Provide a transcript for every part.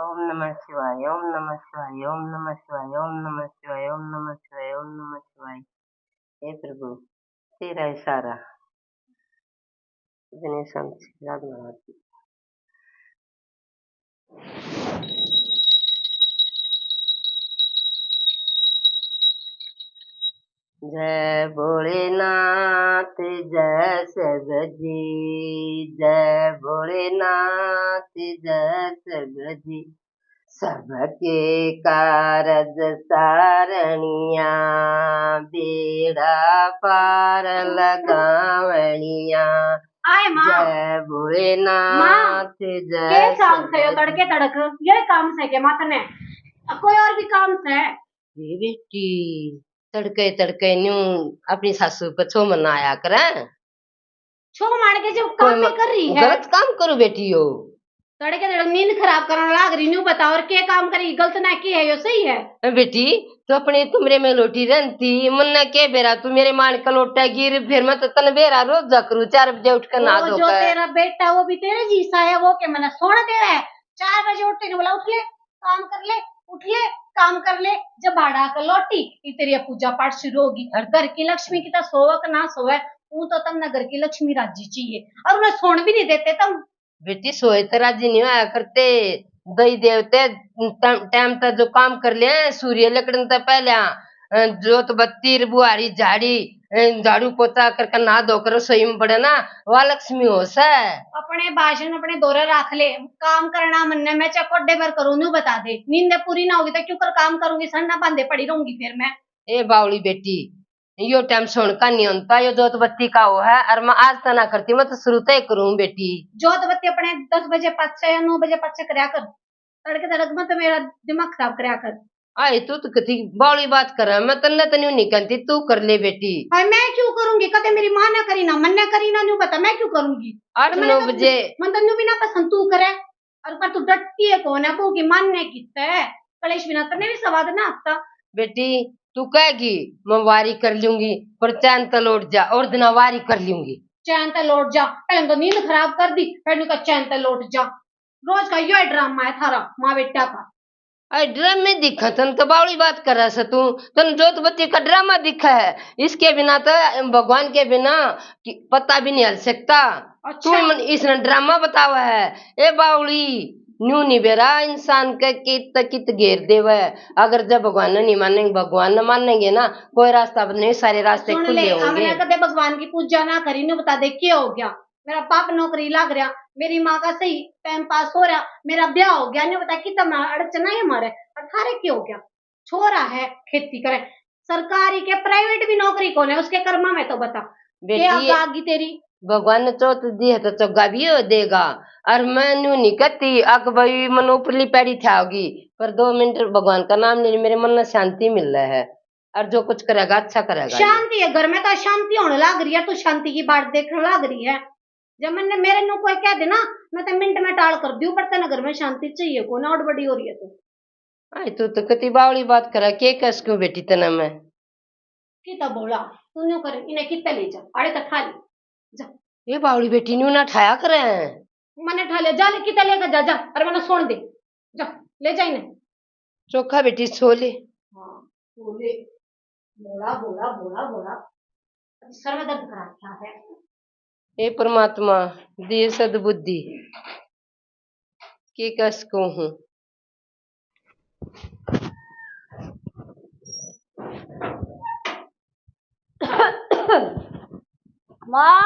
ओम नमः शिवाय ओम नमः शिवाय ओम नमः शिवाय ओम नमः शिवाय ओम नमः शिवाय ओम नमः शिवाय। हे प्रभु तेरा इशारा इतने शांत याद बनाती। जय भोलेनाथ जय शिवजी, जय भोलेनाथ जय शिवजी। सबके कारज सारणिया, बेड़ा पार लगावणिया। जय भोलेनाथ जय शिवजी। तड़के तड़क ये काम से के माता ने कोई और भी काम से बेटी तड़के तड़के न्यू अपनी सासू पर छो मनाया करे। छो मार के जब काम में कर रही है गलत काम करो बेटी हो। तड़के तड़क नींद खराब करने लाग रही न्यू बताओ और के काम करी गलत ना की है यो सही है। बेटी तो अपने कमरे में लोटी रहती मन न के बेरा तू मेरे मान का लोटा गिर फिर मैं तो तन बेरा रोज जा करूँ 4 बजे उठ कर नहा धो जो तेरा बेटा वो भी तेरे जैसा है वो के मैंने सोना दे रहा है 4 बजे उठते ने बोला उठ ले काम कर ले उठ ले काम कर ले जब भाड़ा कर लौटी तेरी पूजा पाठ शुरू होगी और घर की लक्ष्मी की तो सोवक ना सोवे वो तो तुमने घर की लक्ष्मी राजी चाहिए और उन्हें सोन भी नहीं देते तुम। बेटी सोए तो राजी नहीं हुआ करते दई देवते टाइम तक जो काम कर ले सूर्य लकड़न तक पहले जोत बत्ती बुहारी झाड़ी झाड़ू पोता करके नहा धोकर रसोई में पड़े ना वह लक्ष्मी हो सा अपने भाषण अपने दौरे रख ले काम करना मन में चकोड्डे भर करूँ नू बता दे नींद पूरी ना होगी तो क्यों कर काम करूंगी सन्ना बांधे पड़ी रहूंगी फिर मैं। ए बावली बेटी यो टाइम सोन का नहीं होता यो जोत बत्ती का वो है और मैं आज तो ना करती मैं तो शुरू तय करूँ बेटी। जोत बत्ती अपने 10 बजे 5 या 9 बजे 5 करया कर तड़के तड़क मत मेरा दिमाग खराब करया कर। आई तू तो कथी बावली बात कर मैं तन्ने तन्यू नहीं कहती तू कर ले बेटी। हाय मैं क्यों करूंगी कदे मेरी माँ ने करी ना मन ने करी ना न्यू बता मैं क्यों करूंगी 8-9 बजे मन तन्यू भी ना पसंद तू करे और पर तू डटती है कौन है की मन ने किता है कलेश बिना तन्ने भी सवाद ना आता। बेटी तू कहेगी मैं वारी कर लूंगी पर चैन तो लौट जा और दिन वारी कर लूंगी। चैन तो लौट जा पहले तो नींद खराब कर दी फिर का चैन तो लौट जा रोज का यो ड्रामा है थारा माँ बेटा का। अरे ड्रामा में दिखा तन तो बावली बात कर रहा है तू तन जोत बत्ती का ड्रामा दिखा है इसके बिना तो भगवान के बिना पता भी नहीं हल सकता। अच्छा। तू इसने ड्रामा बतावा है ए बावली न्यू नहीं बेरा इंसान के कित घेर देवे अगर जब भगवान नहीं मानेंगे भगवान न मानेंगे ना कोई रास्ता नहीं सारे रास्ते खुले होंगे। कदे भगवान की पूजा ना करी ने बता दे क्या हो गया मेरा पाप नौकरी लग रहा मेरी माँ का सही टाइम पास हो रहा मेरा ब्याह हो गया नहीं बता कितना अड़चना है हमारे अठारह क्या हो गया छोरा है खेती करे सरकारी के प्राइवेट भी नौकरी कौन है उसके कर्मा में तो बता बेटी तेरी भगवान ने चौथ दी है तो चौगा भी हो देगा और मैं न्यू नहीं कहती अक भाई मन ऊपरली पैड़ी था होगी पर 2 मिनट भगवान का नाम ले मेरे मन में शांति मिल रहा है और जो कुछ करेगा अच्छा करेगा। शांति है घर में तो शांति होने लग रही है तो शांति की बात देखने लग रही है जब मैंने मेरे नु कोई कह दे ना मैं तो मिनट में टाल कर दूं पर तेरे घर में शांति चाहिए को ना बड़ी हो रही है तो आई तू तो कति बावली बात करा के कस क्यों बेटी तना मैं किता बोला तू न्यू कर इन्हें किता ले जा अरे तो खा ले जा ये बावली बेटी न्यू ना ठाया करे मैंने ठा ले जा ले किता लेकर जा जा अरे मैंने सुन दे जा ले जा इन्हें चोखा बेटी छोले हाँ छोले बोला बोला बोला बोला सर में दर्द करा क्या है। हे परमात्मा दिए सद्बुद्धि के कस को हूँ। माँ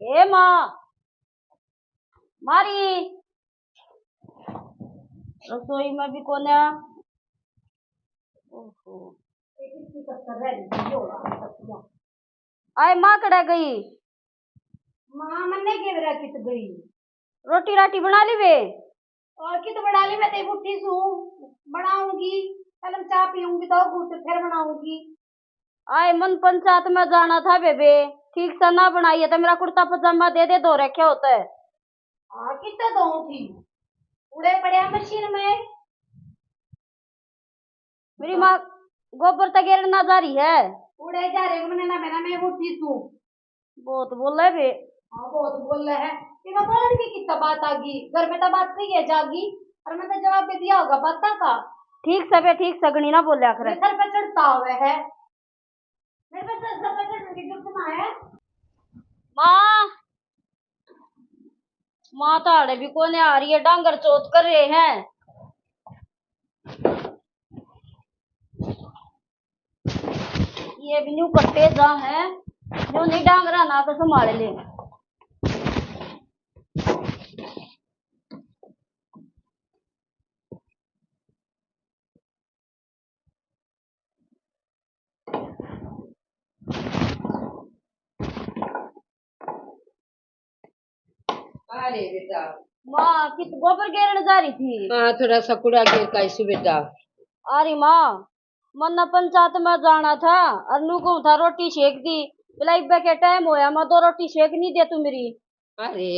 ए माँ मारी रसोई में भी कौन है आए माँ कड़ा गई माँ मन्ने के बेरा कित गई रोटी राटी बना ली वे और कित बना ली मैं ते बुट्टी सू बनाऊंगी पहले चाय पीऊंगी तो गुट फिर बनाऊंगी। आए मन पंचायत में जाना था बेबे ठीक से ना बनाई है तो मेरा कुर्ता पजामा दे दे धो रखे होता है। हाँ कितना दो थी उड़े पड़े मशीन में मेरी माँ गोबर तक ना जा रही है उड़े जा रहे मैंने ना मेरा मैं उठी तू बहुत बोल रहा है बे हाँ बहुत बोल रहा है कि मैं बोलन की कितना बात आगी, घर में तो बात नहीं है जागी, और मैं तो जवाब भी दिया होगा बाता का। ठीक सबे ठीक सगनी ना बोलिया करे, सर पे चढ़ता हुआ है, मेरे पे सर पे चढ़ने की जरूरत ना है। माँ, माँ ताड़े भी कोने आ रही है, डांगर चोत कर रहे हैं। ये भी न्यू कट्टे जा है, जो नहीं डांगरा ना तो संभाल ले। अरे बेटा, माँ कित गोबर घेरने जा रही थी। हाँ थोड़ा सा कूड़ा गिर का इशू बेटा। अरे माँ, मन पंचायत में जाना था और नू कहूँ था रोटी सेक दी, बिलाई के टाइम होया, मैं 2 रोटी सेक नहीं दे तू मेरी। अरे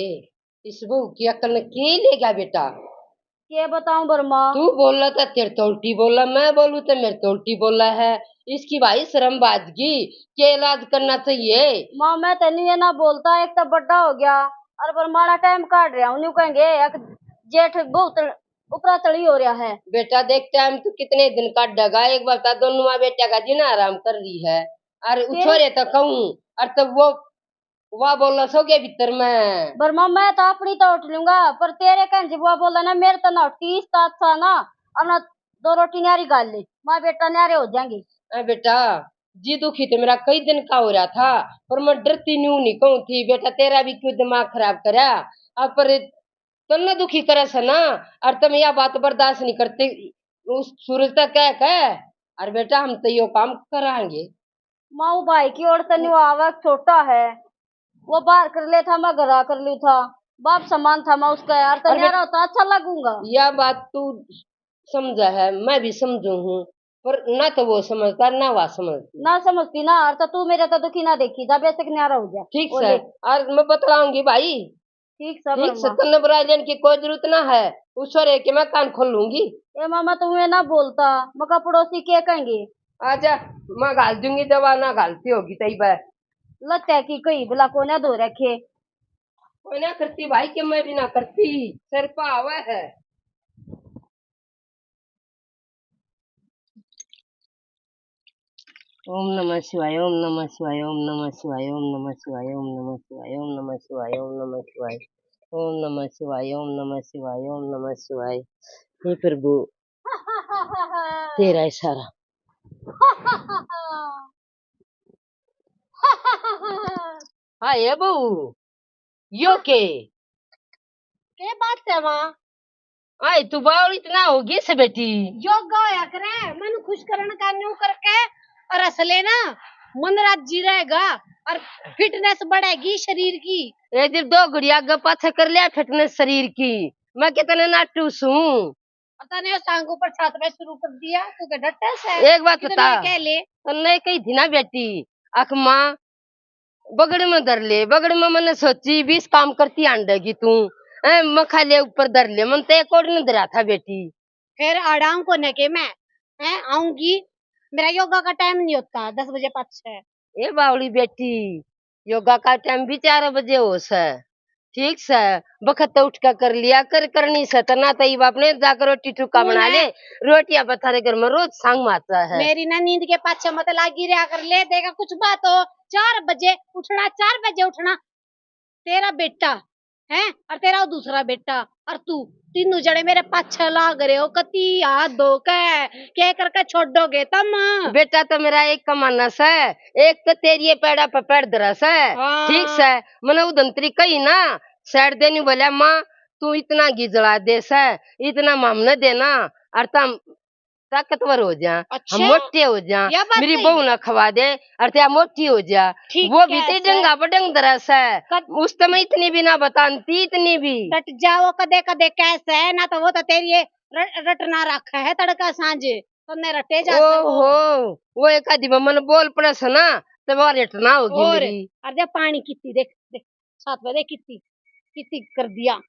इस बहू की अक्ल के लेगा बेटा। के बताऊं बर्मा, तू बोला था तेरे तो उल्टी बोला, मैं बोलू तो मेरे तो उल्टी बोला है। इसकी भाई शर्म बाजगी के इलाज करना चाहिए। माँ मैं तेनी ये ना बोलता, एक तो बड्डा हो गया और बरमाड़ा टाइम काट रहा हूँ, न्यू कहेंगे एक जेठ बहुत ऊपरा तड़ी हो रहा है। बेटा देख टाइम तू कितने दिन का डगा, एक बार बता दोनों माँ बेटा का जीना आराम कर रही है। अरे उछोरे तो कहूँ और तब वो वह बोला सो गया भीतर में। बर्मा मैं तो अपनी तो उठ लूंगा, पर तेरे कहने बुआ बोला ना, मेरे तो ना 30 सात सा ना, अब ना 2 रोटी न्यारी गाल ले, माँ बेटा न्यारे हो जाएंगे। बेटा जी दुखी तो मेरा कई दिन का हो रहा था, पर मैं डरती नहीं कहूँ थी बेटा तेरा भी क्यों दिमाग खराब करा। अब पर तन्ने दुखी करे से ना, और तुम यह बात बर्दाश्त नहीं करते उस सूरज तक कह और बेटा हम तो यो काम कराएंगे। माँ भाई की ओर तो न्यू आवक छोटा है, वो बाहर कर ले था, मैं घर कर लू था, बाप समान था मैं उसका यार, तो न्यारा होता अच्छा लगूंगा। यह बात तू समझा है, मैं भी समझू हूँ, पर ना तो वो समझता ना वह समझती ना समझती ना, और तो तू मेरे तो दुखी ना देखी था, बेशक न्यारा हो जा। ठीक से। और मैं बतलाऊंगी भाई, ठीक सब ठीक से तन्ने बुराई लेने की कोई जरूरत ना है, उछोरे के मैं कान खोल लूंगी। ए मामा तुम्हें ना बोलता, मका पड़ोसी क्या कहेंगे। आजा मैं घाल दूंगी दवा, ना घालती होगी तई बह लगता है कि कहीं भला को ना धो रखे। कोई ना करती भाई के, मैं भी ना करती, सिर पर आवा है। ओम नमः शिवाय, ओम नमः शिवाय, ओम नमः शिवाय, ओम नमः शिवाय, ओम नमः शिवाय, ओम नमः शिवाय, ओम नमः शिवाय, ओम नमः शिवाय, ओम नमः शिवाय, ओम नमः शिवाय। हे प्रभु तेरा इशारा। हाँ ये बहू यो के बात है माँ, आई तू बावल इतना होगी से बेटी। योगा होया करे, मन खुश करने का न्यू करके, और असले ना मन राजी रहेगा और फिटनेस बढ़ेगी शरीर की। एक दिन 2 गुड़िया गप्पा कर लिया फिटनेस शरीर की, मैं कितने नाटूस हूँ। पता नहीं सांग ऊपर छात में शुरू कर दिया, तू के डटे से एक बात बता, कह ले तन्ने कही थी ना बेटी अख माँ बगड़ में धर ले, बगड़ में मैंने सोची 20 काम करती आंडेगी तू, मखा ले ऊपर धर ले, मन तो एक और नहीं धरा था बेटी। फिर आराम को न के मैं आऊंगी, मेरा योगा का टाइम नहीं होता 10 बजे 5-6। ये बावली बेटी योगा का टाइम भी 4 बजे हो से, ठीक से बखत उठ कर लिया करनी से तो ना तो बाप ने जाकर रोटी टुका बना ले, रोटियां बता घर में रोज सांग माता है। मेरी ना नींद के पाछे मत लागी रहा कर ले, देगा कुछ बात हो 4 बजे उठना, 4 बजे उठना, तेरा बेटा है और तेरा दूसरा बेटा और तू, तीनों जड़े मेरे पाछे लाग रहे हो, कती हाथ धो के करके छोड़ोगे तुम। बेटा तो मेरा एक कमाना से, एक तो तेरी पेड़ा पर पेड़ धरस है, ठीक से मैंने उदंतरी कही ना सैड देनी बोला माँ तू इतना गिजड़ा दे से, इतना मामला देना और तम ताकतवर हो जा। अच्छा? हम मोटे हो जा, मेरी बहू ना खवा दे और त्या मोटी हो जा, वो भी ते डंगा बडंग दरस है, उस समय इतनी भी ना बताती, इतनी भी डट जाओ कदे कदे कैसे है ना, तो वो तो तेरी रटना रखा है तड़का सांझे तुमने रटे जा वो एक आदि मन बोल पड़े से ना तो वो रटना होगी मेरी। अरे पानी कितनी देख देख साथ में देख कितनी कितनी कर दिया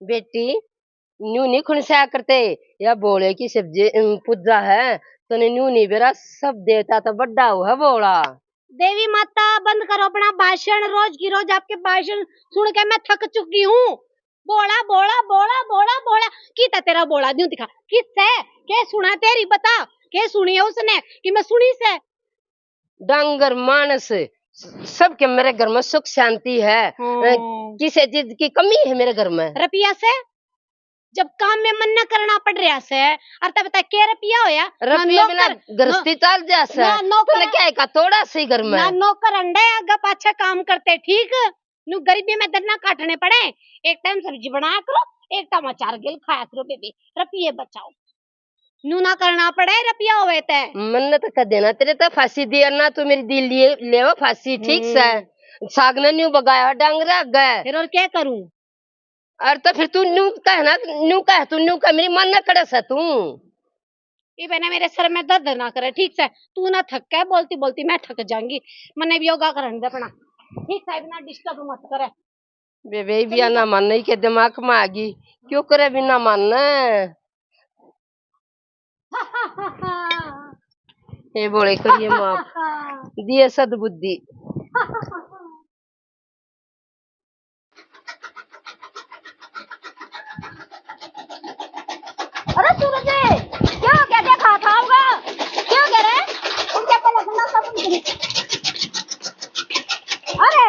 बेटी, न्यू नहीं खुनसा करते, या बोले की सब्जी पूजा है तो न्यू नहीं बेरा सब देता तो बड्डा हुआ बोला। देवी माता बंद करो अपना भाषण, रोज की रोज आपके भाषण सुन के मैं थक चुकी हूँ। बोला बोला बोला बोला बोला किता तेरा बोला न्यू दिखा किससे के सुना तेरी बता के सुनी है उसने कि मैं सुनी से डांगर मानस सबके मेरे घर में सुख शांति है। किसी चीज की कमी है मेरे घर में? रुपया से जब काम में मन न करना पड़ रहा से और तब तक के रुपया होया रुपया बिना गृहस्थी चल जा से तूने क्या का थोड़ा सी घर में ना नौकर अंडे आगे पाछे काम करते ठीक नु गरीबी में दरना काटने पड़े। एक टाइम सब्जी बनाया करो, एक टाइम अचार गिल खाया करो बेबी, रुपये बचाओ नु ना करना पड़े रुपया होवे ते मन तो कर देना तेरे तो फांसी दिया ना तू मेरी दिल लिए लेवा फांसी ठीक से सागने न्यू बगाया डांगरा गए फिर और क्या करूं? और तो फिर तू न्यू कहना न्यू कह तू न्यू कह मेरी मन न करे सा तू ये बना मेरे सर में दर्द ना करे ठीक से तू ना थक के बोलती बोलती मैं थक जाऊंगी। मने भी योगा करने दे अपना ठीक है, बिना डिस्टर्ब मत करे। बेबे बिया ना मानने के दिमाग में आ गई क्यों करे बिना मानना ये बोले करिए माफ दिए सद्बुद्धि। अरे सूरज क्या क्या देखा था होगा क्यों कह रहे उनके पहले सुनना सब अरे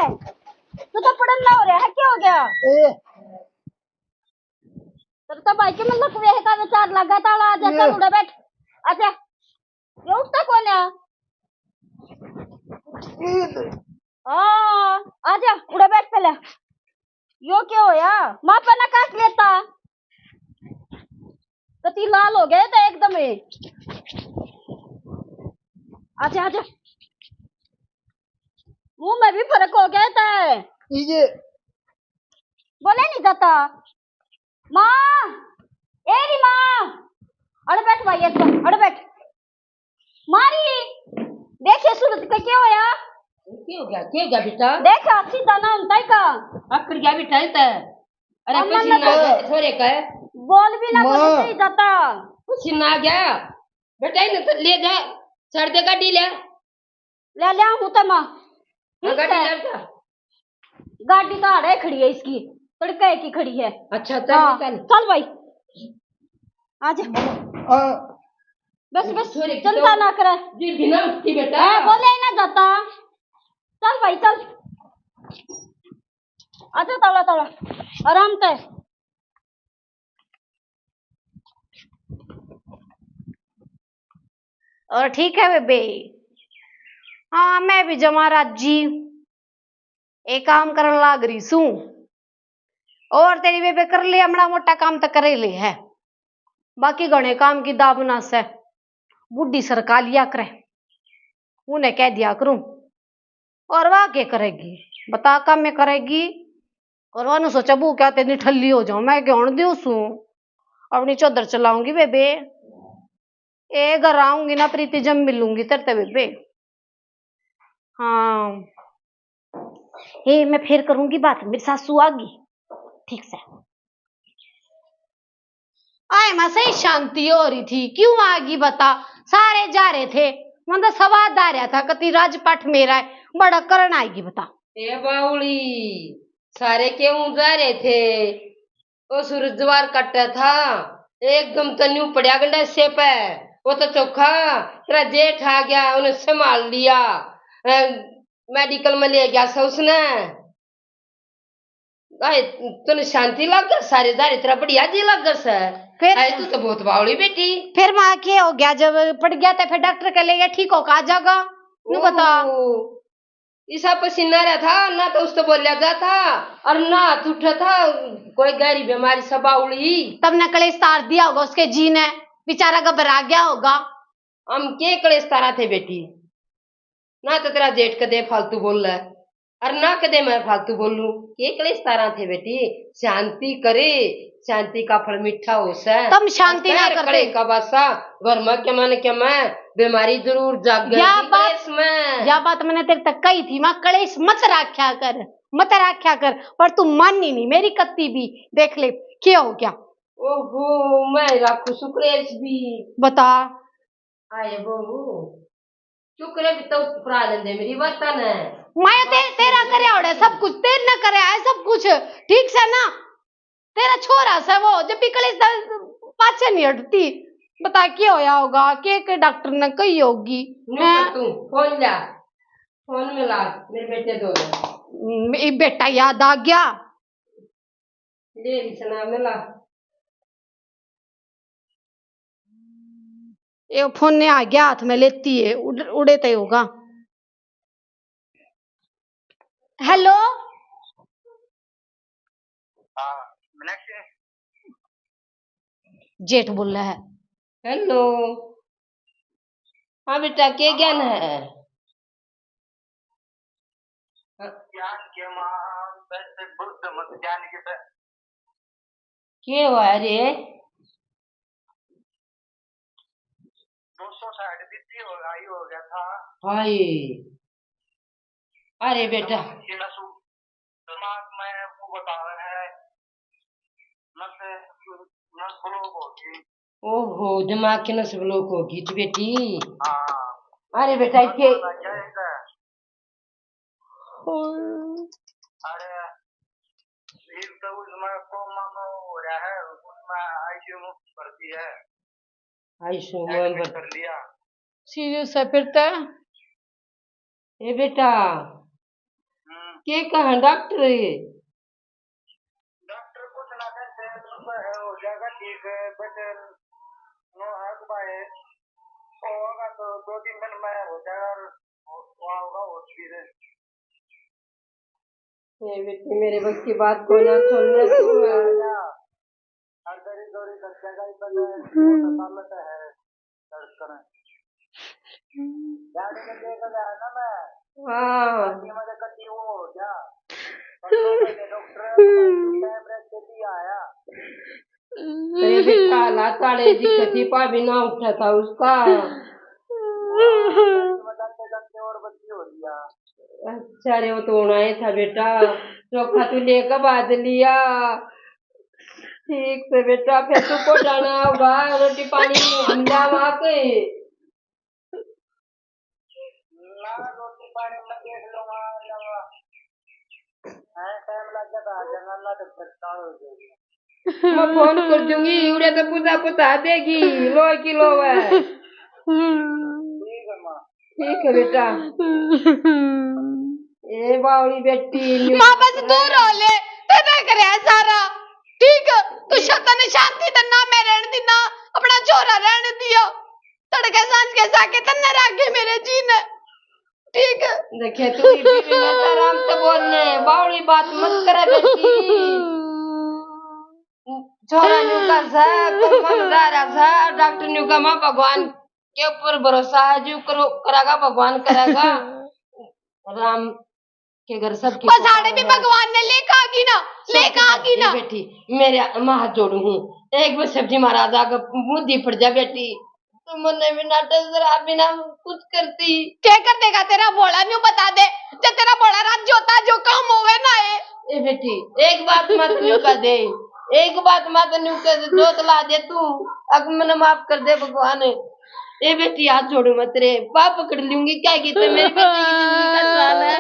तू तो पढ़न ना हो रहा है क्या हो गया तो भाई के मतलब वे का विचार लगा था आज चल उड़े बैठ अच्छा ये उठता कौन है आजा उड़े बैठ पहले यो क्या हो या माँ पे ना काट लेता कति लाल हो गए तो एकदम ही आजा आजा मुंह में भी फर्क हो गया था ये बोले नहीं जाता माँ एरी माँ अड़ बैठ भाई अच्छा अड़ बैठ मारी देखिए सूरज का क्या होया क्या हो गया बेटा देखा सीधा ना उनता का आखिर क्या बेटा है अरे पसीना थोड़े का बोल भी ना बोले नहीं जाता पसीना आ गया बेटा इन्हें तो ले जा चढ़ दे गाड़ी ले ले हूँ तो माँ गाड़ी ले जा गाड़ी तो आड़े खड़ी है इसकी तड़के की खड़ी है। अच्छा चल चल भाई आजा बस बस चिंता ना करे जी बिना उठती बेटा बोले ही ना जाता चल भाई चल अच्छा तोड़ा तोड़ा आराम से और ठीक है बेबे हाँ मैं भी जमाराज जी एक काम करने लाग रही सू और तेरी बेबे कर ले हमड़ा मोटा काम तो करे ले है बाकी घने काम की दाबना से बुढ़ी सरका लिया करे उन्हें कह दिया करूं और वह क्या करेगी बता काम में करेगी और वह सोचा बू क्या तेरी ठल्ली हो जाऊं मैं क्यों दू सू अपनी चौधर चलाऊंगी बेबे ए घर आऊंगी ना प्रीति जब मिलूंगी तेरे बेबे हाँ मैं फिर करूंगी बात मेरी सासू आ गई ठीक से आए मैं सही शांति हो रही थी क्यों आ गई बता सारे जा रहे थे मतलब सवाद आ रहा था कति राजपाट मेरा है बड़ा करण आएगी बता ए बाउली सारे क्यों जा रहे थे वो सूरज जवार कटा था एकदम तन्यू पड़ा गंडा से पे वो तो चोखा तेरा जेठ आ गया उन्हें संभाल लिया मेडिकल में ले गया था उसने तूने शांति लग गया सारे जा रहे तेरा बढ़िया जी लग गया फिर तू तो बहुत बावली बेटी फिर माँ क्या हो गया जब पड़ गया था फिर डॉक्टर के ले गया ठीक हो का जागा तू बता ऐसा पसीना रहा था ना तो उसको बोलिया जाता और ना उठा था कोई गहरी बीमारी सब बावली तब ने कलेश तार दिया होगा उसके जी ने बेचारा घबरा गया होगा हम के कलेश तारा थे बेटी ना तो तेरा जेठ कदे फालतू बोल रहा है और ना कदे मैं फालतू बोलूं के कलेश तारा थे बेटी शांति करे शांति का फल मीठा हो सा तुम शांति ना करते का बासा घर में क्या मैं बीमारी जरूर जाग गई या बात मैंने तेरे तक कही थी माँ कलेश मत राख्या कर पर तू माननी नहीं मेरी कत्ती भी देख ले क्या हो गया ओहो मैं राखू सुक्रेश भी बता आए बहू चुप करे भी तो पुरा लेंदे मेरी वतन है। मैं तेरा करे आवड़े सब कुछ, तेरे न करे है सब कुछ, ठीक से ना। तेरा छोरा से वो जब भी कले पाछे नहीं हटती। बता क्या होया होगा, के डॉक्टर ने कही होगी। तू फोन ला, फोन में ला मेरे बेटे दो बेटा याद आ गया, ले सुना में ला। ये फोन ने आ गया हाथ में, लेती है उड़े तो होगा। हेलो जेठ बोल रहा है। हेलो हाँ बेटा के ज्ञान है? ज्ञान के मां वैसे बुद्ध मत ज्ञान के के हुआ रे? 260 बीती हो गया था। हाय अरे बेटा दिमाग में वो बता रहे हैं नस ब्लॉक होगी। ओहो दिमाग की नस ब्लॉक होगी तो बेटी। हाँ अरे बेटा के अरे फिर तो उसमें कोमा में हो रहा है, उसमें आईसीयू में भर्ती है। आईसीयू में एडमिट कर लिया। सीरियस है फिर तो। ए बेटा के कहा डॉक्टर है? डॉक्टर कुछ ना कहते हो जाएगा ठीक है, बट नो है भाई होगा तो 2-3 दिन में हो जाएगा और होगा हॉस्पिटल। ये बेटी मेरे बस की बात को ना सुनने तू हर दौरी करते हैं तो है धड़कन गाड़ी में देखा जाए ना मैं। हाँ मुझे कटी वो हो गया डॉक्टर टैबलेट दे दिया आया। अरे बेटा लाताड़े दिक्कत ही पा भी ना उठा था उसका। और बच्ची हो लिया। अच्छा रे वो तो होना ही था बेटा, चोखा तू लेकर बाद लिया। ठीक से बेटा फिर तुमको जाना होगा, रोटी पानी हम जावा के ना रोटी पानी में देख लूंगा टाइम लग जाता है जंगल तक तत्काल हो जाएगी। मैं फोन कर दूंगी उड़े तो पूजा पुता देगी लो किलो है। ठीक है माँ। ठीक है बेटा। ए बावड़ी बेटी माँ बस दूर हो ले, तेरा करे सारा ठीक। तू शतन शांति दन्ना मैं रहने दी ना, अपना छोरा रहने दियो। तड़के सांझ के साके तन्ने राखे मेरे जी ने, ठीक है। देखे तू बीवी में आराम से बोलने बावड़ी बात मत करे बेटी। छोरा न्यू का सा मनदारा सा डॉक्टर न्यू का माँ भगवान के ऊपर भरोसा है, जो करो करागा भगवान करेगा। राम के घर सबकी पसाड़े भी भगवान ने लेकर आगी ना, लेकर आगी ना बेटी। मेरे मैं हाथ जोड़ू हूँ, एक बार सब्जी महाराज आकर मुद्दी पड़ जा बेटी। तुम ने बिना टजरा बिना कुछ करती क्या कर देगा तेरा बोला न्यू बता दे। जब तेरा बोला रात जोता जो काम होवे ना है। ए बेटी एक बात मत न्यू का दे, एक बात मत न्यू का दे, दो तला दे तू अब मैंने माफ कर दे भगवान। ए बेटी हाथ जोड़ू मत रे, पाप पकड़ लूंगी क्या की तो मेरी बेटी की जिंदगी का सवाल है।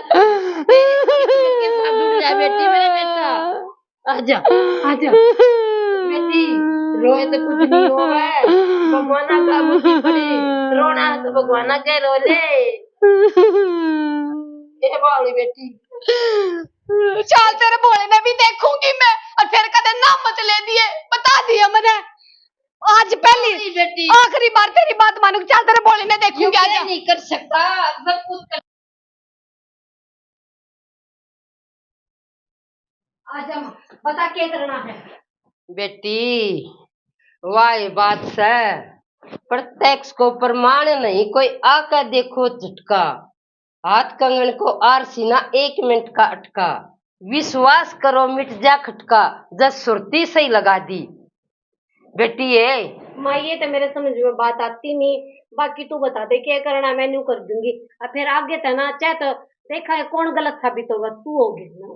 के साथ जुड़ जा बेटी, मेरे बेटा आजा आजा बेटी। रोए तो कुछ नहीं होगा, भगवाना का बुद्धि पड़ी, रोना तो भगवाना के रो ले। ए बावड़ी बेटी चल तेरे बोले में भी देखूंगी मैं, और फिर कदे नाम मत ले दिए, बता दिया मैंने आज पहली बेटी आखिरी बार तेरी बात मानू। चल तेरे बोले में देखूंगी। आजा नहीं कर सकता सब कुछ कर। आजा बता क्या करना है बेटी। वाह बात है, प्रत्यक्ष को प्रमाण नहीं, कोई आकर देखो झटका, हाथ कंगन को आरसी ना 1 मिनट का अटका, विश्वास करो मिट जा खटका, जब सुरती सही लगा दी। बेटी ये माँ ये तो मेरे समझ में बात आती नहीं, बाकी तू बता दे क्या करना, मैं न्यू कर दूंगी। अब फिर आगे था ना चाहे तो देखा है कौन गलत साबित होगा, तू होगी ना।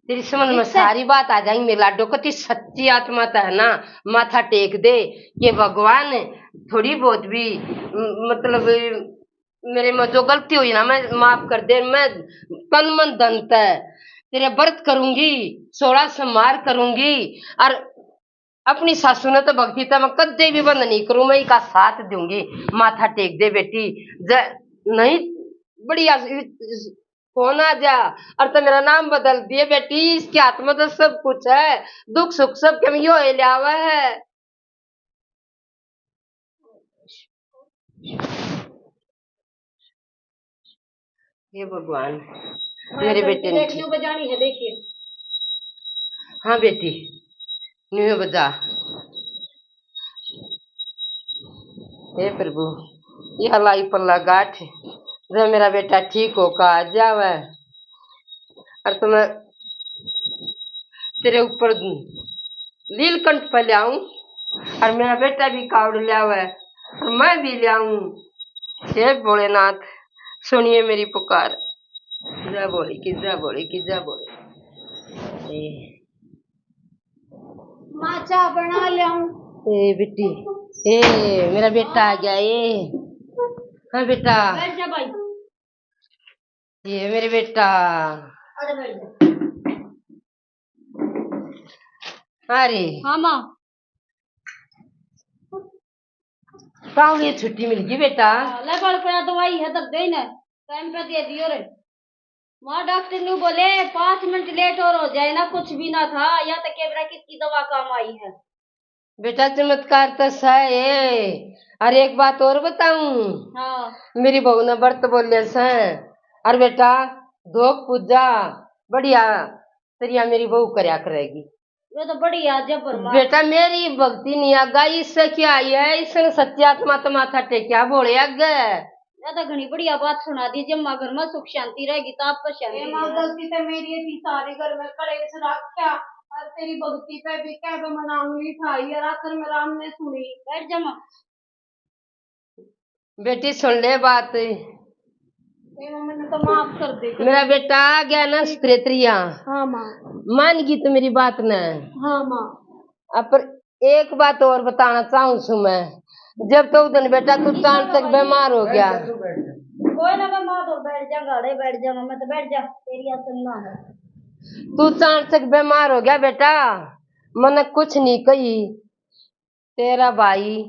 तेरी समझ में सारी बात आ जाएगी मेरे लाडो को। ती सच्ची आत्मा था है ना, माथा टेक दे कि भगवान थोड़ी बहुत भी मतलब मेरे में जो गलती हुई ना मैं माफ कर दे। मैं तन मन धन तय तेरे व्रत करूंगी, 16 सोमवार करूंगी। और अपनी सासू ने तो भक्ति तो मैं कदे भी बंद नहीं करूं, मैं इसका साथ दूंगी। माथा टेक दे बेटी। नहीं बढ़िया कौन आ जा। और तो मेरा नाम बदल दिए बेटी, इसके हाथ में तो सब कुछ है, दुख सुख सब के यो लियावा है। हे भगवान मेरे बेटे ने देखने बजानी है, देखिए। हाँ बेटी न्यू बजा। हे प्रभु यह लाई पल्ला गाठ जब मेरा बेटा ठीक होकर आ जावे। और तो मैं तेरे ऊपर नीलकंठ पर ले आऊं और मेरा बेटा भी कावड़ ले आवे और मैं भी ले आऊं। हे भोलेनाथ सुनिए मेरी पुकार। जा बोली कि जा बोली कि जा बोली। माँ चाय बना ले आऊं? ए बेटी ए मेरा बेटा आ गया। हाँ बेटा बैठ जा भाई। ये मेरे बेटा। अरे बैठ जा। अरे हाँ माँ। कहाँ ये छुट्टी मिल गई बेटा? ले बड़ पे दवाई है तब दे ना, टाइम पे दे दियो रे। माँ डॉक्टर ने बोले 5 मिनट लेट और हो जाए ना कुछ भी ना था, या तक केबरा किसकी दवा काम आई है। बेटा चमत्कार तो है। अरे एक बात और बताऊं। हाँ मेरी बहू ने व्रत बोले से। और बेटा धोक पूजा बढ़िया तरिया मेरी बहू करया करेगी। ये तो बढ़िया जबर माँ। बेटा मेरी भक्ति नहीं आगा इससे क्या आई है, इसने सत्यात्मा तो माथा टेकिया बोले आगे। ये तो घनी बढ़िया बात सुना दी। जब माँ घर में सुख शांति रहेगी तो आपको शांति है। माँ गलती तो मेरी थी, सारे घर में कलेश रखा और तेरी भक्ति पे भी क्या मनाऊंगी था, ये आखिर में राम ने सुनी। बैठ जा माँ। बेटी सुन ले बात। मैंने तो माफ कर दे। मेरा बेटा आ गया ना स्त्रेत्रिया। हाँ माँ। मान गई तो मेरी बात न? हाँ माँ। अब पर एक बात और बताना चाहूँ सु मैं। जब तो उधर बेटा तू चांद तक बीमार हो गया। कोई ना मैं माँ तो बैठ जा, गाड़े बैठ जा। मैं तो बैठ जा, तेरी सुनना है। तू चांद तक बीमार हो गया बेटा, मैंने कुछ नहीं कही। तेरा भाई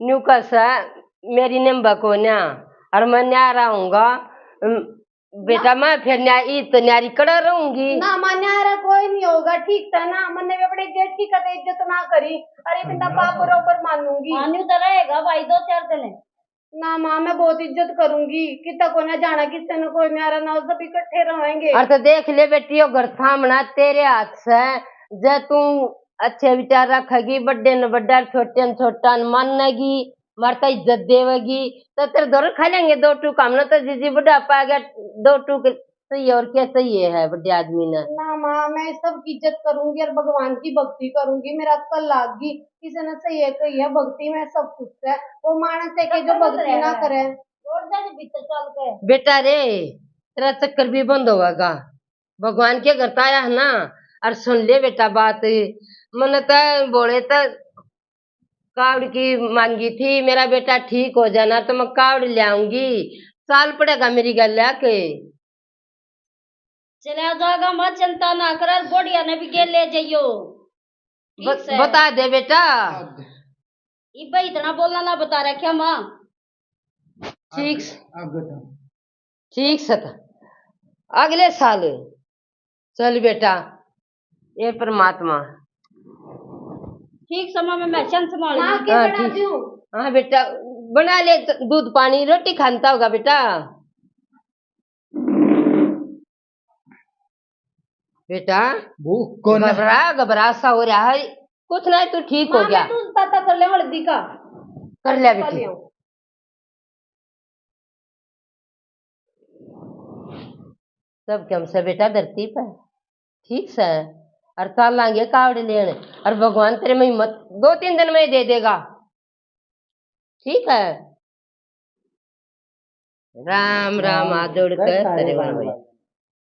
न्यू कसा मेरी नंबर को न्या और मैं न्या रहूंगा बेटा। मैं फिर न्यारी तो न्यारी कड़ा रहूंगी ना। माँ न्यारा कोई नहीं होगा, ठीक था ना। मैंने भी अपने जेठ की कदे इज्जत ना करी। अरे बिना पाप बरोबर मानूंगी। न्यू तो रहेगा भाई 2-4 दिन। ना माँ मैं बहुत इज्जत करूंगी। कितना को ना जाना किसी ने कोई न्यारा ना, सब इकट्ठे रहेंगे। और तो देख ले बेटी घर थामना तेरे हाथ से। जब तू अच्छे विचार रखेगी, बड्डे न बड्डा छोटे न छोटा मानेगी, मरता इज्जत देवेगी तो तेरे दौर खा लेंगे 2 टूक। हमने तो जीजी बुढ़ापा आ गया 2 टूक सही और क्या सही है बड्डे आदमी ने। ना माँ मैं सबकी इज्जत करूंगी और भगवान की भक्ति करूंगी। मेरा कल लागी किसी ने सही है कही है भक्ति में सब कुछ है। वो मानस है कि जो भक्ति ना करे भीतर चल के। बेटा रे तेरा चक्कर भी बंद होगा। भगवान के घर आया है ना। और सुन ले बेटा बात। मन तो बोले तो कावड़ की मांगी थी, मेरा बेटा ठीक हो जाना तो मैं कावड़ ले आऊंगी। साल पड़ेगा मेरी गल के। चला जाएगा मत चिंता ना कर, बढ़िया ने भी गेल ले जाइयो। बता दे बेटा। भाई इतना बोलना ना बता रखा माँ। ठीक ठीक से अगले साल चल बेटा। ये परमात्मा ठीक समय में मैं संभाल। हाँ बेटा बना ले दूध पानी रोटी खानता होगा बेटा। बेटा घबरा सा हो रहा है। कुछ नहीं तू ठीक हो गया। तू ताता कर ले हल्दी का। कर लिया बेटी। सब कम से बेटा धरती पर ठीक से और चल लाएंगे कावड़ लेने। और भगवान तेरे में हिम्मत 2-3 दिन में ही दे देगा। ठीक है। राम राम हाथ जोड़ कर तेरे भाई।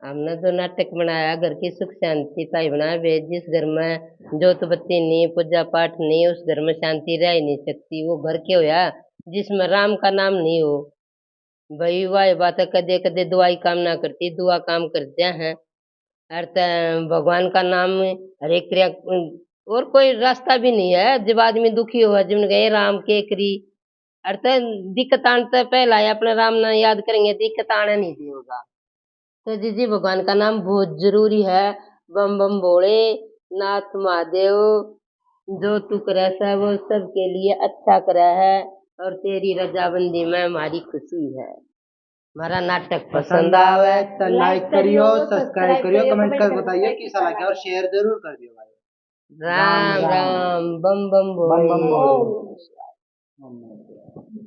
हमने तो नाटक बनाया घर की सुख शांति का ही बनाया। वे जिस घर में जोत बत्ती नहीं पूजा पाठ नहीं उस घर में शांति रह नहीं सकती। वो घर के होया जिसमें राम का नाम नहीं हो। भाई वाह बात है, कदे कदे दवाई काम ना करती, दुआ काम करते हैं। अर्थ भगवान का नाम हरे क्रिया, और कोई रास्ता भी नहीं है। जब आदमी दुखी हुआ, जिन गए राम के करी अर्थ, दिक्कत आने से पहला ही अपना राम नाम याद करेंगे, दिक्कत आने नहीं देगा। तो जी जी भगवान का नाम बहुत जरूरी है। बम बम भोले नाथ महादेव, जो तू करे है वो सबके लिए अच्छा करे है, और तेरी रजाबंदी में हमारी खुशी है। हमारा नाटक पसंद आवे तो लाइक करियो, सब्सक्राइब करियो, कमेंट कर बताइए कैसा लगा और शेयर जरूर कर दियो भाई। राम राम बम बम बम बम भोले। भोले।